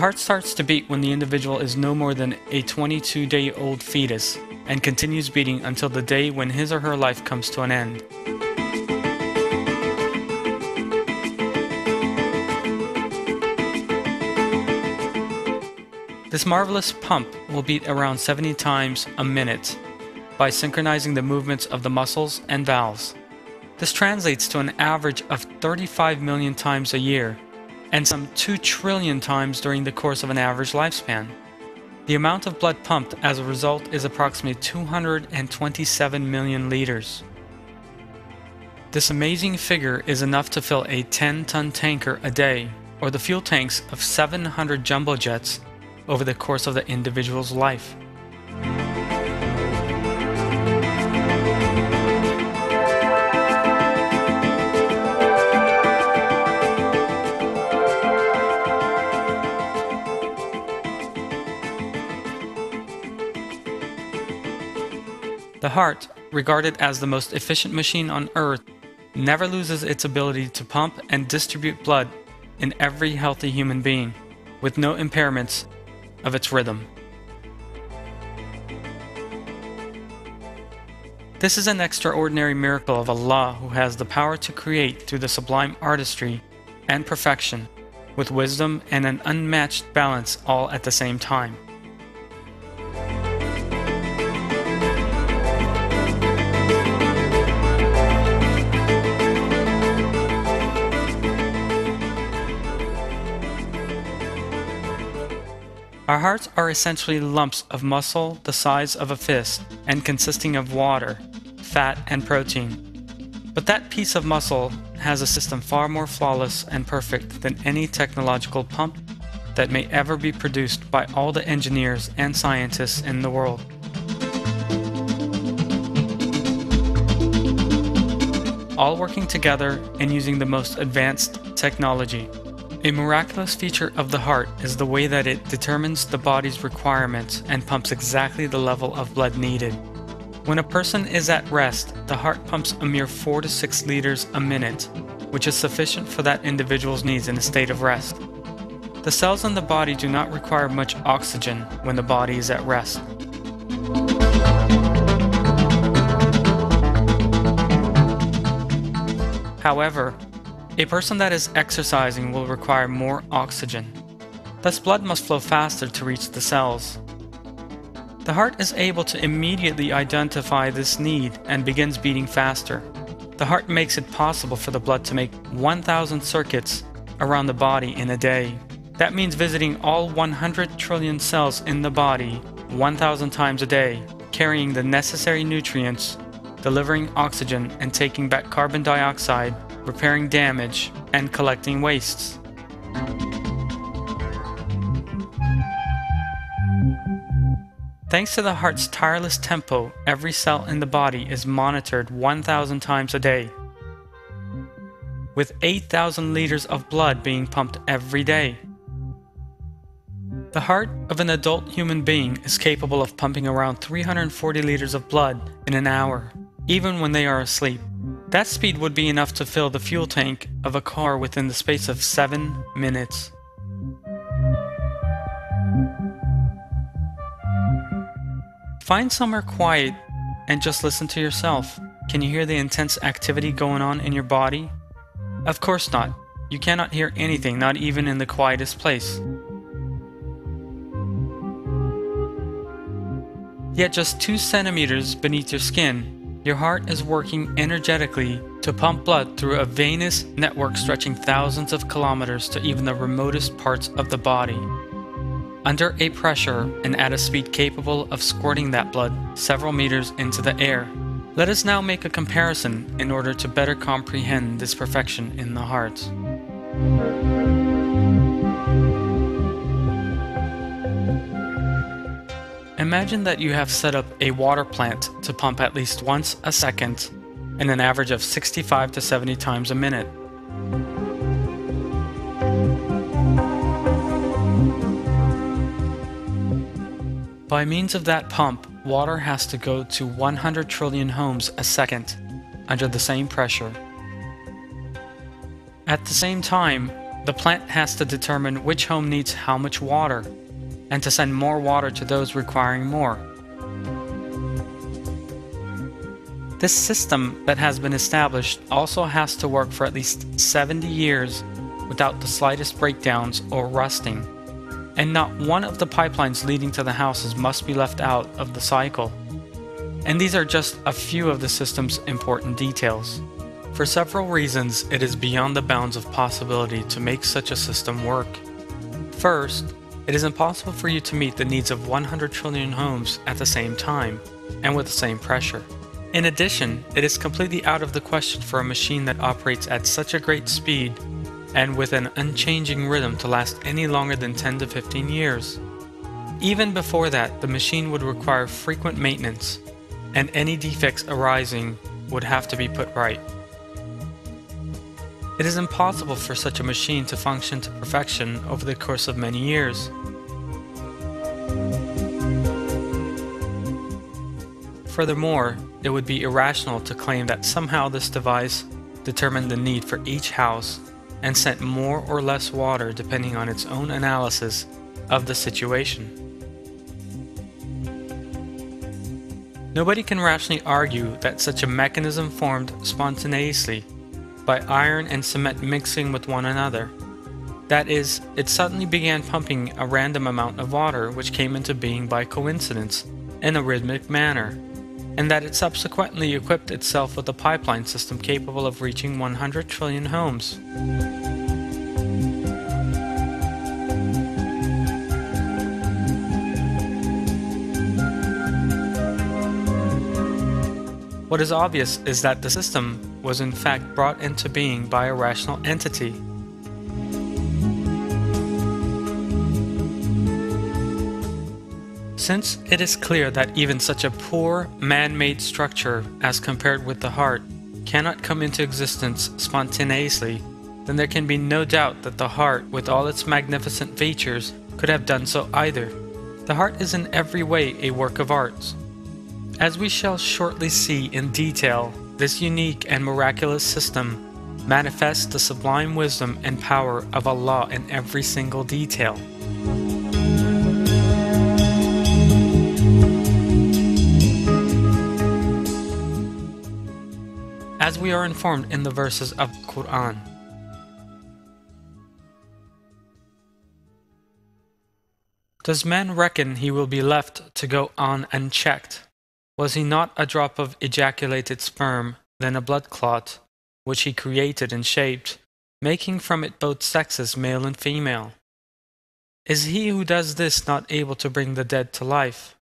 heart starts to beat when the individual is no more than a 22-day-old fetus and continues beating until the day when his or her life comes to an end. This marvelous pump will beat around 70 times a minute by synchronizing the movements of the muscles and valves. This translates to an average of 35 million times a year, and some 2 trillion times during the course of an average lifespan. The amount of blood pumped as a result is approximately 227 million liters. This amazing figure is enough to fill a 10-ton tanker a day, or the fuel tanks of 700 jumbo jets over the course of the individual's life. The heart, regarded as the most efficient machine on Earth, never loses its ability to pump and distribute blood in every healthy human being, with no impairments of its rhythm. This is an extraordinary miracle of Allah, who has the power to create through the sublime artistry and perfection, with wisdom and an unmatched balance all at the same time. Our hearts are essentially lumps of muscle the size of a fist and consisting of water, fat, and protein. But that piece of muscle has a system far more flawless and perfect than any technological pump that may ever be produced by all the engineers and scientists in the world. All working together and using the most advanced technology. A miraculous feature of the heart is the way that it determines the body's requirements and pumps exactly the level of blood needed. When a person is at rest, the heart pumps a mere 4 to 6 liters a minute, which is sufficient for that individual's needs in a state of rest. The cells in the body do not require much oxygen when the body is at rest. However, a person that is exercising will require more oxygen. Thus, blood must flow faster to reach the cells. The heart is able to immediately identify this need and begins beating faster. The heart makes it possible for the blood to make 1,000 circuits around the body in a day. That means visiting all 100 trillion cells in the body 1,000 times a day, carrying the necessary nutrients, delivering oxygen and taking back carbon dioxide, repairing damage, and collecting wastes. Thanks to the heart's tireless tempo, every cell in the body is monitored 1,000 times a day, with 8,000 liters of blood being pumped every day. The heart of an adult human being is capable of pumping around 340 liters of blood in an hour, even when they are asleep. That speed would be enough to fill the fuel tank of a car within the space of 7 minutes. Find somewhere quiet and just listen to yourself. Can you hear the intense activity going on in your body? Of course not. You cannot hear anything, not even in the quietest place. Yet just 2 centimeters beneath your skin, your heart is working energetically to pump blood through a venous network stretching thousands of kilometers to even the remotest parts of the body, under a pressure and at a speed capable of squirting that blood several meters into the air. Let us now make a comparison in order to better comprehend this perfection in the heart. Imagine that you have set up a water plant to pump at least once a second and an average of 65 to 70 times a minute. By means of that pump, water has to go to 100 trillion homes a second under the same pressure. At the same time, the plant has to determine which home needs how much water, and to send more water to those requiring more. This system that has been established also has to work for at least 70 years without the slightest breakdowns or rusting, and not one of the pipelines leading to the houses must be left out of the cycle. And these are just a few of the system's important details. For several reasons, it is beyond the bounds of possibility to make such a system work. First, it is impossible for you to meet the needs of 100 trillion homes at the same time, and with the same pressure. In addition, it is completely out of the question for a machine that operates at such a great speed and with an unchanging rhythm to last any longer than 10 to 15 years. Even before that, the machine would require frequent maintenance, and any defects arising would have to be put right. It is impossible for such a machine to function to perfection over the course of many years. Furthermore, it would be irrational to claim that somehow this device determined the need for each house and sent more or less water depending on its own analysis of the situation. Nobody can rationally argue that such a mechanism formed spontaneously by iron and cement mixing with one another. That is, it suddenly began pumping a random amount of water which came into being by coincidence in a rhythmic manner, and that it subsequently equipped itself with a pipeline system capable of reaching 100 trillion homes. What is obvious is that the system was in fact brought into being by a rational entity. Since it is clear that even such a poor man-made structure as compared with the heart cannot come into existence spontaneously, then there can be no doubt that the heart, with all its magnificent features, could have done so either. The heart is in every way a work of art. As we shall shortly see in detail, this unique and miraculous system manifests the sublime wisdom and power of Allah in every single detail. As we are informed in the verses of the Quran. Does man reckon he will be left to go on unchecked? Was he not a drop of ejaculated sperm, then a blood clot, which he created and shaped, making from it both sexes, male and female? Is he who does this not able to bring the dead to life,